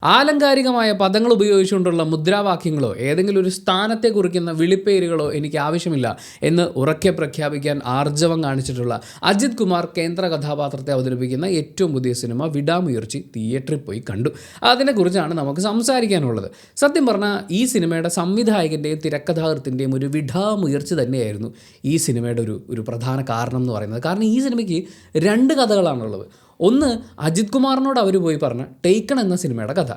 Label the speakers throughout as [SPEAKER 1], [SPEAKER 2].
[SPEAKER 1] ആലങ്കാരികമായ പദങ്ങൾ ഉപയോഗിച്ചുകൊണ്ടുള്ള മുദ്രാവാക്യങ്ങളോ ഏതെങ്കിലും ഒരു സ്ഥാനത്തെ കുറിക്കുന്ന വിളിപ്പേരുകളോ എനിക്ക് ആവശ്യമില്ല എന്ന് ഉറക്കെ പ്രഖ്യാപിക്കാൻ ആർജവം കാണിച്ചിട്ടുള്ള അജിത് കുമാർ കേന്ദ്ര കഥാപാത്രത്തെ അവതരിപ്പിക്കുന്ന ഏറ്റവും പുതിയ സിനിമ വിടാമുയർച്ചി തിയേറ്ററിൽ പോയി കണ്ടു. അതിനെക്കുറിച്ചാണ് നമുക്ക് സംസാരിക്കാനുള്ളത്. സത്യം പറഞ്ഞാൽ ഈ സിനിമയുടെ സംവിധായകൻ്റെയും തിരക്കഥാകൃത്തിൻ്റെയും ഒരു വിടാമുയർച്ചി തന്നെയായിരുന്നു ഈ സിനിമയുടെ ഒരു പ്രധാന കാരണം എന്ന് പറയുന്നത്. കാരണം ഈ സിനിമയ്ക്ക് രണ്ട് കഥകളാണുള്ളത്. ഒന്ന്, അജിത് കുമാറിനോട് അവർ പോയി പറഞ്ഞ ടേക്കൺ എന്ന സിനിമയുടെ കഥ.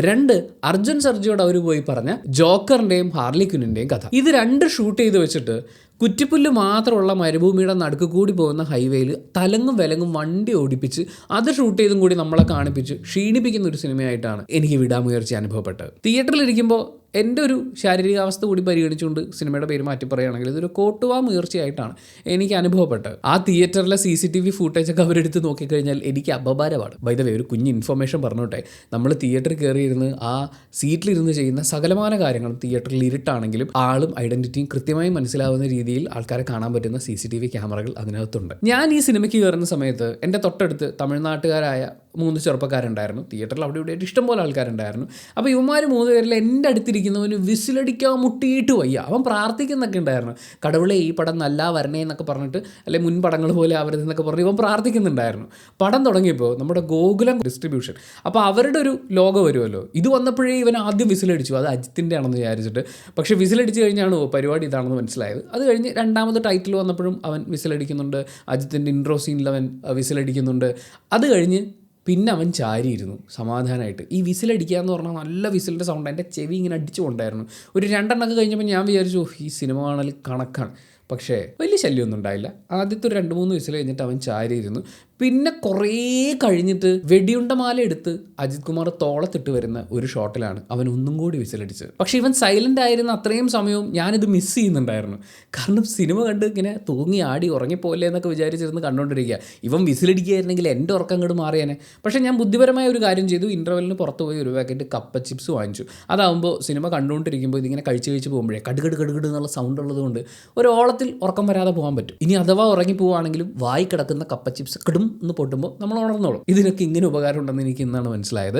[SPEAKER 1] രണ്ട്, അർജുൻ സർജയോട് അവർ പോയി പറഞ്ഞ ജോക്കറിൻ്റെയും ഹാർലി ക്വിന്നിൻ്റെയും കഥ. ഇത് രണ്ട് ഷൂട്ട് ചെയ്ത് വെച്ചിട്ട് കുറ്റിപ്പുല്ല് മാത്രമുള്ള മരുഭൂമിയുടെ നടുക്ക് കൂടി പോകുന്ന ഹൈവേയിൽ തലങ്ങും വിലങ്ങും വണ്ടി ഓടിപ്പിച്ച് അത് ഷൂട്ട് ചെയ്തും കൂടി നമ്മളെ കാണിപ്പിച്ച് ക്ഷീണിപ്പിക്കുന്ന ഒരു സിനിമയായിട്ടാണ് എനിക്ക് വിടാമുയർച്ചി അനുഭവപ്പെട്ടത്. തിയേറ്ററിലിരിക്കുമ്പോൾ എൻ്റെ ഒരു ശാരീരികാവസ്ഥ കൂടി പരിഗണിച്ചുകൊണ്ട് സിനിമയുടെ പേര് മാറ്റി പറയുകയാണെങ്കിൽ ഇതൊരു കോട്ടുവാ മുയർച്ചയായിട്ടാണ് എനിക്ക് അനുഭവപ്പെട്ടത്. ആ തിയേറ്ററിലെ CCTV ഫൂട്ടേജൊക്കെ അവരെടുത്ത് നോക്കിക്കഴിഞ്ഞാൽ എനിക്ക് അപഭാരമാണ്. ബൈ ദ വേ, ഒരു കുഞ്ഞ് ഇൻഫർമേഷൻ പറഞ്ഞോട്ടെ. നമ്മൾ തിയേറ്ററിൽ കയറിയിരുന്ന് ആ സീറ്റിലിരുന്ന് ചെയ്യുന്ന സകലമാന കാര്യങ്ങളും തിയേറ്ററിൽ ഇരുട്ടാണെങ്കിലും ആളും ഐഡൻറ്റിറ്റിയും കൃത്യമായി മനസ്സിലാവുന്ന രീതിയിൽ ആൾക്കാരെ കാണാൻ പറ്റുന്ന CCTV ക്യാമറകൾ അതിനകത്തുണ്ട്. ഞാൻ ഈ സിനിമയ്ക്ക് കയറുന്ന സമയത്ത് എൻ്റെ തൊട്ടടുത്ത് തമിഴ്നാട്ടുകാരായ 3 ചെറുപ്പക്കാരുണ്ടായിരുന്നു. തിയേറ്ററിൽ അവിടെ ഇവിടെ ഇഷ്ടംപോലെ ആൾക്കാരുണ്ടായിരുന്നു. അപ്പോൾ ഇവന്മാർ 3 പേരിൽ എൻ്റെ അടുത്തിരിക്കുന്നവന് വിസിലടിക്കാൻ മുട്ടിയിട്ട് വയ്യ. അവൻ പ്രാർത്ഥിക്കുന്നൊക്കെ ഉണ്ടായിരുന്നു. കടവുളെ ഈ പടം നല്ല വരണേ എന്നൊക്കെ പറഞ്ഞിട്ട്, അല്ലെങ്കിൽ മുൻ പടങ്ങൾ പോലെ അവരെന്നൊക്കെ പറഞ്ഞ് ഇവൻ പ്രാർത്ഥിക്കുന്നുണ്ടായിരുന്നു. പടം തുടങ്ങിയപ്പോൾ നമ്മുടെ ഗോകുലം ഡിസ്ട്രിബ്യൂഷൻ, അപ്പോൾ അവരുടെ ഒരു ലോഗോ വരുമല്ലോ, ഇത് വന്നപ്പോഴേ ഇവൻ ആദ്യം വിസിലടിച്ചു. അത് അജിത്തിൻ്റെ ആണെന്ന് വിചാരിച്ചിട്ട്. പക്ഷേ വിസിലടിച്ച് കഴിഞ്ഞാണ് പരിപാടി ഇതാണെന്ന് മനസ്സിലായത്. അത് കഴിഞ്ഞ് രണ്ടാമത് ടൈറ്റിൽ വന്നപ്പോഴും അവൻ വിസിലടിക്കുന്നുണ്ട്. അജിത്തിൻ്റെ ഇൻട്രോ സീനിൽ അവൻ വിസിലടിക്കുന്നുണ്ട്. അത് കഴിഞ്ഞ് പിന്നെ അവൻ ചാരിയിരുന്നു സമാധാനമായിട്ട്. ഈ വിസിലടിക്കുക എന്ന് പറഞ്ഞാൽ നല്ല വിസിലിൻ്റെ സൗണ്ട് എൻ്റെ ചെവി ഇങ്ങനെ അടിച്ചു കൊണ്ടായിരുന്നു. ഒരു 2 എണ്ണമൊക്കെ കഴിഞ്ഞപ്പോൾ ഞാൻ വിചാരിച്ചു ഈ സിനിമ കാണൽ കണക്കാണ്. പക്ഷേ വലിയ ശല്യമൊന്നും ഉണ്ടായില്ല. ആദ്യത്തെ ഒരു 2-3 വിസിൽ കഴിഞ്ഞിട്ട് അവൻ ചാരിയിരുന്നു. പിന്നെ കുറേ കഴിഞ്ഞിട്ട് വെടിയുണ്ടമാല എടുത്ത് അജിത് കുമാർ തോളത്തിട്ട് വരുന്ന ഒരു ഷോട്ടിലാണ് അവൻ ഒന്നും കൂടി വിസിലടിച്ചത്. പക്ഷേ ഇവൻ സൈലൻ്റ് ആയിരുന്ന അത്രയും സമയവും ഞാനിത് മിസ് ചെയ്യുന്നുണ്ടായിരുന്നു. കാരണം സിനിമ കണ്ട് ഇങ്ങനെ തൂങ്ങി ആടി ഉറങ്ങിപ്പോലെ എന്നൊക്കെ വിചാരിച്ചിരുന്ന് കണ്ടുകൊണ്ടിരിക്കുക. ഇവൻ വിസിലടിക്കുകയായിരുന്നെങ്കിൽ എൻ്റെ ഉറക്കം അങ്ങോട്ട് മാറിയേനെ. പക്ഷേ ഞാൻ ബുദ്ധിപരമായ ഒരു കാര്യം ചെയ്തു. ഇൻ്റർവെല്ലിന് പുറത്ത് പോയി ഒരു പാക്കറ്റ് കപ്പ ചിപ്സ് വാങ്ങിച്ചു. അതാകുമ്പോൾ സിനിമ കണ്ടുകൊണ്ടിരിക്കുമ്പോൾ ഇതിങ്ങനെ കഴിച്ച് പോകുമ്പോഴേ കടുകട് കടുകട് എന്നുള്ള സൗണ്ട് ഉള്ളതുകൊണ്ട് ഒരു ഓളത്തിൽ ഉറക്കം വരാതെ പോകാൻ പറ്റും. ഇനി അഥവാ ഉറങ്ങി പോവുകയാണെങ്കിലും വായി കിടക്കുന്ന കപ്പ ചിപ്സ് കിടും എന്ന് പൊട്ടുമ്പോൾ നമ്മൾ ഉണർന്നോളും. ഇതിനൊക്കെ ഇങ്ങനെ ഉപകാരം ഉണ്ടെന്ന് എനിക്ക് ഇന്നാണ് മനസ്സിലായത്.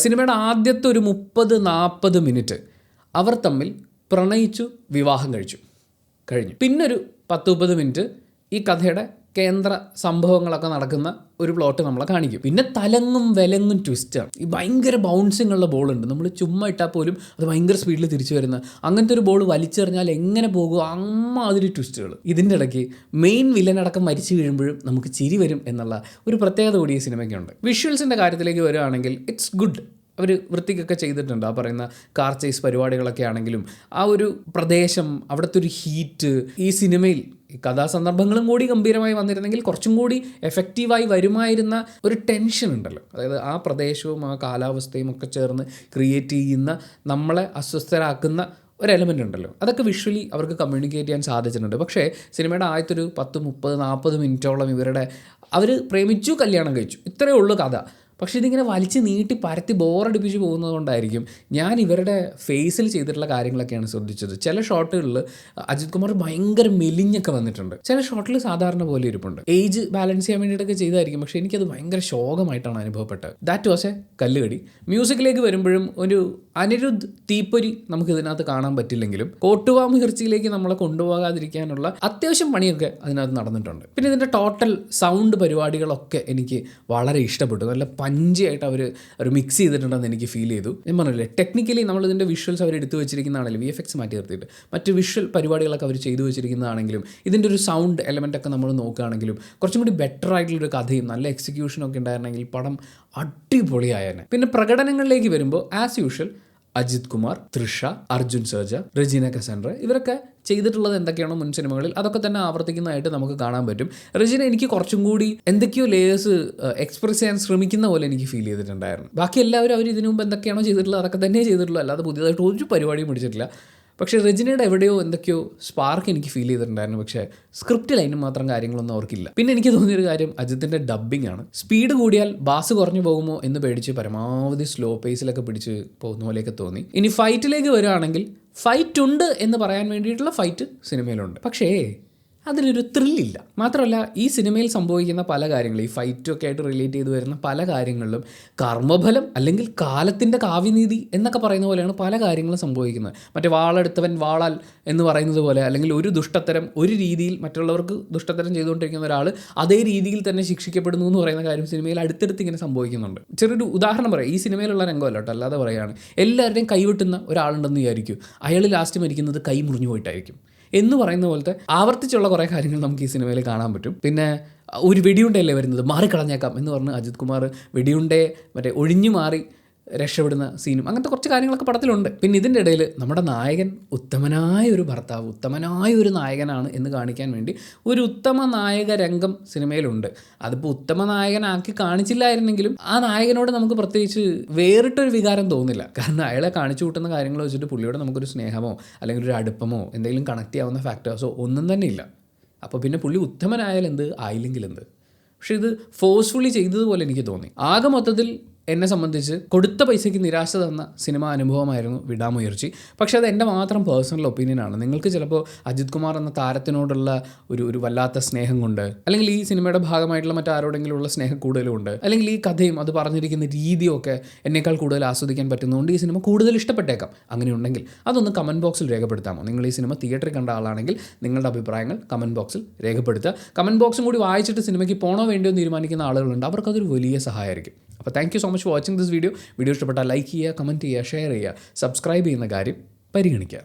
[SPEAKER 1] സിനിമയുടെ ആദ്യത്തെ ഒരു 30-40 മിനിറ്റ് അവർ തമ്മിൽ പ്രണയിച്ചു, വിവാഹം കഴിഞ്ഞു. പിന്നൊരു 10-30 മിനിറ്റ് ഈ കഥയുടെ കേന്ദ്ര സംഭവങ്ങളൊക്കെ നടക്കുന്ന ഒരു പ്ലോട്ട് നമ്മളെ കാണിക്കും. പിന്നെ തലങ്ങും വിലങ്ങും ട്വിസ്റ്റാണ്. ഈ ഭയങ്കര ബൗൺസിങ് ഉള്ള ബോളുണ്ട്. നമ്മൾ ചുമ്മാ ഇട്ടാൽ പോലും അത് ഭയങ്കര സ്പീഡിൽ തിരിച്ചു വരുന്ന അങ്ങനത്തെ ഒരു ബോൾ വലിച്ചെറിഞ്ഞാൽ എങ്ങനെ പോകും അമ്മാതിരി ട്വിസ്റ്റുകൾ. ഇതിൻ്റെ ഇടയ്ക്ക് മെയിൻ വില്ലനടക്കം മരിച്ചു വീഴുമ്പോഴും നമുക്ക് ചിരി വരും എന്നുള്ള ഒരു പ്രത്യേകത കൂടി ഈ സിനിമയ്ക്കുണ്ട്. വിഷ്വൽസിൻ്റെ കാര്യത്തിലേക്ക് വരികയാണെങ്കിൽ ഇറ്റ്സ് ഗുഡ്. അവർ വൃത്തിക്കൊക്കെ ചെയ്തിട്ടുണ്ട്. ആ പറയുന്ന കാർ ചേസ് പരിപാടികളൊക്കെ ആണെങ്കിലും ആ ഒരു പ്രദേശം, അവിടുത്തെ ഒരു ഹീറ്റ്, ഈ സിനിമയിൽ കഥാസന്ദർഭങ്ങളും കൂടി ഗംഭീരമായി വന്നിരുന്നെങ്കിൽ കുറച്ചും കൂടി എഫക്റ്റീവായി വരുമായിരുന്ന ഒരു ടെൻഷൻ ഉണ്ടല്ലോ. അതായത് ആ പ്രദേശവും ആ കാലാവസ്ഥയും ഒക്കെ ചേർന്ന് ക്രിയേറ്റ് ചെയ്യുന്ന, നമ്മളെ അസ്വസ്ഥരാക്കുന്ന ഒരു എലമെൻ്റ് ഉണ്ടല്ലോ. അതൊക്കെ വിഷ്വലി അവർക്ക് കമ്മ്യൂണിക്കേറ്റ് ചെയ്യാൻ സാധിച്ചിട്ടുണ്ട്. പക്ഷേ സിനിമയുടെ ആദ്യത്തെ ഒരു 10-30-40 മിനിറ്റോളം അവർ പ്രേമിച്ചു, കല്യാണം കഴിച്ചു, ഇത്രയേ ഉള്ളൂ കഥ. പക്ഷേ ഇതിങ്ങനെ വലിച്ച് നീട്ടി പരത്തി ബോറടിപ്പിച്ച് പോകുന്നത് കൊണ്ടായിരിക്കും ഞാൻ ഇവരുടെ ഫേസിൽ ചെയ്തിട്ടുള്ള കാര്യങ്ങളൊക്കെയാണ് ശ്രദ്ധിച്ചത്. ചില ഷോട്ടുകളിൽ അജിത് കുമാർ ഭയങ്കര മെലിഞ്ഞൊക്കെ വന്നിട്ടുണ്ട്. ചില ഷോട്ടിൽ സാധാരണ പോലെ ഇരിപ്പുണ്ട്. ഏജ് ബാലൻസ് ചെയ്യാൻ വേണ്ടിയിട്ടൊക്കെ ചെയ്തായിരിക്കും. പക്ഷേ എനിക്കത് ഭയങ്കര ശോകമായിട്ടാണ് അനുഭവപ്പെട്ടത്. ദാറ്റ് വാസ് എ കല്ലുകടി. മ്യൂസിക്കിലേക്ക് വരുമ്പോഴും ഒരു അനിരുദ്ധ് തീപ്പൊരി നമുക്ക് ഇതിനകത്ത് കാണാൻ പറ്റില്ലെങ്കിലും കോട്ടുവാ മുയർച്ചിയിലേക്ക് നമ്മളെ കൊണ്ടുപോകാതിരിക്കാനുള്ള അത്യാവശ്യം പണിയൊക്കെ അതിനകത്ത് നടന്നിട്ടുണ്ട്. പിന്നെ ഇതിൻ്റെ ടോട്ടൽ സൗണ്ട് പരിപാടികളൊക്കെ എനിക്ക് വളരെ ഇഷ്ടപ്പെട്ടു. നല്ല പഞ്ചായിട്ട് അവർ മിക്സ് ചെയ്തിട്ടുണ്ടെന്ന് എനിക്ക് ഫീൽ ചെയ്തു. ഞാൻ പറഞ്ഞില്ലേ, ടെക്നിക്കലി നമ്മളിതിൻ്റെ വിഷ്വൽസ് അവർ എടുത്തു വെച്ചിരിക്കുന്നതാണെങ്കിലും VFX മാറ്റി നിർത്തിയിട്ട് മറ്റ് വിഷ്വൽ പരിപാടികളൊക്കെ അവർ ചെയ്തു വെച്ചിരിക്കുന്നതാണെങ്കിലും ഇതിൻ്റെ ഒരു സൗണ്ട് എലമെൻ്റൊക്കെ നമ്മൾ നോക്കുകയാണെങ്കിലും കുറച്ചും കൂടി ബെറ്റർ ആയിട്ടുള്ളൊരു കഥയും നല്ല എക്സിക്യൂഷനൊക്കെ ഉണ്ടായിരുന്നെങ്കിൽ പടം അടിപൊളിയായേനെ. പിന്നെ പ്രകടനങ്ങളിലേക്ക് വരുമ്പോൾ as usual Ajith Kumar, Trisha, Arjun സർജ, Regina Cassandra ഇവരൊക്കെ ചെയ്തിട്ടുള്ളത് എന്തൊക്കെയാണോ മുൻ സിനിമകളിൽ അതൊക്കെ തന്നെ ആവർത്തിക്കുന്നതായിട്ട് നമുക്ക് കാണാൻ പറ്റും. റെജീന എനിക്ക് കുറച്ചും കൂടി എന്തൊക്കെയോ ലേയേഴ്സ് എക്സ്പ്രസ് ചെയ്യാൻ ശ്രമിക്കുന്ന പോലെ എനിക്ക് ഫീൽ ചെയ്തിട്ടുണ്ടായിരുന്നു. ബാക്കി എല്ലാവരും അവർ ഇതിനു മുമ്പ് എന്തൊക്കെയാണോ ചെയ്തിട്ടുള്ളത് അതൊക്കെ തന്നെ ചെയ്തിട്ടുള്ളൂ, അല്ലാതെ പുതിയതായിട്ട് ഒരു പരിപാടിയും പിടിച്ചിട്ടില്ല. പക്ഷേ റെജിനയുടെ എവിടെയോ എന്തൊക്കെയോ സ്പാർക്ക് എനിക്ക് ഫീൽ ചെയ്തിട്ടുണ്ടായിരുന്നു. പക്ഷേ സ്ക്രിപ്റ്റിൽ അതിന് മാത്രം കാര്യങ്ങളൊന്നും അവർക്കില്ല. പിന്നെ എനിക്ക് തോന്നിയൊരു കാര്യം അജിത്തിൻ്റെ ഡബ്ബിംഗ് ആണ്. സ്പീഡ് കൂടിയാൽ ബാസ് കുറഞ്ഞു പോകുമോ എന്ന് പേടിച്ച് പരമാവധി സ്ലോ പേസിലൊക്കെ പിടിച്ച് പോകുന്ന പോലെയൊക്കെ തോന്നി. ഇനി ഫൈറ്റിലേക്ക് വരികയാണെങ്കിൽ ഫൈറ്റ് ഉണ്ട് എന്ന് പറയാൻ വേണ്ടിയിട്ടുള്ള ഫൈറ്റ് സിനിമയിലുണ്ട്. പക്ഷേ അതിനൊരു ത്രില്ലില്ല. മാത്രമല്ല ഈ സിനിമയിൽ സംഭവിക്കുന്ന പല കാര്യങ്ങളും, ഈ ഫൈറ്റൊക്കെ ആയിട്ട് റിലേറ്റ് ചെയ്ത് വരുന്ന പല കാര്യങ്ങളിലും കർമ്മഫലം അല്ലെങ്കിൽ കാലത്തിൻ്റെ കാവ്യനീതി എന്നൊക്കെ പറയുന്ന പോലെയാണ് പല കാര്യങ്ങളും സംഭവിക്കുന്നത്. മറ്റേ വാളെടുത്തവൻ വാളാൽ എന്ന് പറയുന്നത് പോലെ, അല്ലെങ്കിൽ ഒരു ദുഷ്ടത്തരം ഒരു രീതിയിൽ മറ്റുള്ളവർക്ക് ദുഷ്ടത്തരം ചെയ്തുകൊണ്ടിരിക്കുന്ന ഒരാൾ അതേ രീതിയിൽ തന്നെ ശിക്ഷിക്കപ്പെടുന്നു എന്ന് പറയുന്ന കാര്യം സിനിമയിൽ അടുത്തടുത്ത് ഇങ്ങനെ സംഭവിക്കുന്നുണ്ട്. ചെറിയൊരു ഉദാഹരണം പറയാം, ഈ സിനിമയിലുള്ള രംഗമല്ല കേട്ടോ, അല്ലാതെ പറയുകയാണ്. എല്ലാവരുടെയും കൈവെട്ടുന്ന ഒരാളുണ്ടെന്ന് വിചാരിക്കും, അയാൾ ലാസ്റ്റ് മരിക്കുന്നത് കൈ മുറിഞ്ഞു പോയിട്ടായിരിക്കും എന്ന് പറയുന്ന പോലത്തെ ആവർത്തിച്ചുള്ള കുറേ കാര്യങ്ങൾ നമുക്ക് ഈ സിനിമയിൽ കാണാൻ പറ്റും. പിന്നെ ഒരു വെടിയുണ്ടല്ലേ വരുന്നത്, മാറിക്കളഞ്ഞേക്കാം എന്ന് പറഞ്ഞ് അജിത് കുമാർ വെടിയുണ്ടയെ മറ്റേ ഒഴിഞ്ഞു മാറി രക്ഷപ്പെടുന്ന സീനും അങ്ങനത്തെ കുറച്ച് കാര്യങ്ങളൊക്കെ പടത്തിലുണ്ട്. പിന്നെ ഇതിൻ്റെ ഇടയിൽ നമ്മുടെ നായകൻ ഉത്തമനായ ഒരു ഭർത്താവ്, ഉത്തമനായ ഒരു നായകനാണ് എന്ന് കാണിക്കാൻ വേണ്ടി ഒരു ഉത്തമ നായക രംഗം സിനിമയിലുണ്ട്. അതിപ്പോൾ ഉത്തമ നായകനാക്കി കാണിച്ചില്ലായിരുന്നെങ്കിലും ആ നായകനോട് നമുക്ക് പ്രത്യേകിച്ച് വേറിട്ടൊരു വികാരം തോന്നില്ല. കാരണം അയാളെ കാണിച്ചു കൂട്ടുന്ന കാര്യങ്ങൾ വെച്ചിട്ട് പുള്ളിയോട് നമുക്കൊരു സ്നേഹമോ അല്ലെങ്കിൽ ഒരു അടുപ്പമോ എന്തെങ്കിലും കണക്ട് ചെയ്യാവുന്ന ഫാക്ടേഴ്സോ ഒന്നും തന്നെ ഇല്ല. അപ്പോൾ പിന്നെ പുള്ളി ഉത്തമനായാലെന്ത് ആയില്ലെങ്കിലെന്ത്. പക്ഷേ ഇത് ഫോഴ്സ്ഫുള്ളി ചെയ്തതുപോലെ എനിക്ക് തോന്നി. ആകെ മൊത്തത്തിൽ എന്നെ സംബന്ധിച്ച് കൊടുത്ത പൈസയ്ക്ക് നിരാശ തന്ന സിനിമ അനുഭവമായിരുന്നു വിടാമുയർച്ചി. പക്ഷേ അത് എൻ്റെ മാത്രം പേഴ്സണൽ ഒപ്പീനിയനാണ്. നിങ്ങൾക്ക് ചിലപ്പോൾ അജിത് കുമാർ എന്ന താരത്തിനോടുള്ള ഒരു വല്ലാത്ത സ്നേഹം കൊണ്ട്, അല്ലെങ്കിൽ ഈ സിനിമയുടെ ഭാഗമായിട്ടുള്ള മറ്റാരോടെങ്കിലും ഉള്ള സ്നേഹം കൂടുതലുണ്ട്, അല്ലെങ്കിൽ ഈ കഥയും അത് പറഞ്ഞിരിക്കുന്ന രീതിയും ഒക്കെ എന്നേക്കാൾ കൂടുതൽ ആസ്വദിക്കാൻ പറ്റുന്നതുകൊണ്ട് ഈ സിനിമ കൂടുതൽ ഇഷ്ടപ്പെട്ടേക്കാം. അങ്ങനെയുണ്ടെങ്കിൽ അതൊന്ന് കമൻറ്റ് ബോക്സിൽ രേഖപ്പെടുത്താമോ? നിങ്ങൾ ഈ സിനിമ തിയേറ്ററിൽ കണ്ട ആളാണെങ്കിൽ നിങ്ങളുടെ അഭിപ്രായങ്ങൾ കമൻറ്റ് ബോക്സിൽ രേഖപ്പെടുത്തുക. കമൻറ്റ് ബോക്സും കൂടി വായിച്ചിട്ട് സിനിമയ്ക്ക് പോകണോ വേണ്ടിയോ എന്ന് തീരുമാനിക്കുന്ന ആളുകളുണ്ട്, അവർക്കതൊരു വലിയ സഹായമായിരിക്കും. അപ്പോൾ thank you so much for watching this video. Video ഇഷ്ടപ്പെട്ടാൽ ലൈക്ക് ചെയ്യുക, കമൻറ്റ് ചെയ്യുക, ഷെയർ ചെയ്യുക, സബ്സ്ക്രൈബ് ചെയ്യുന്ന കാര്യം പരിഗണിക്കുക.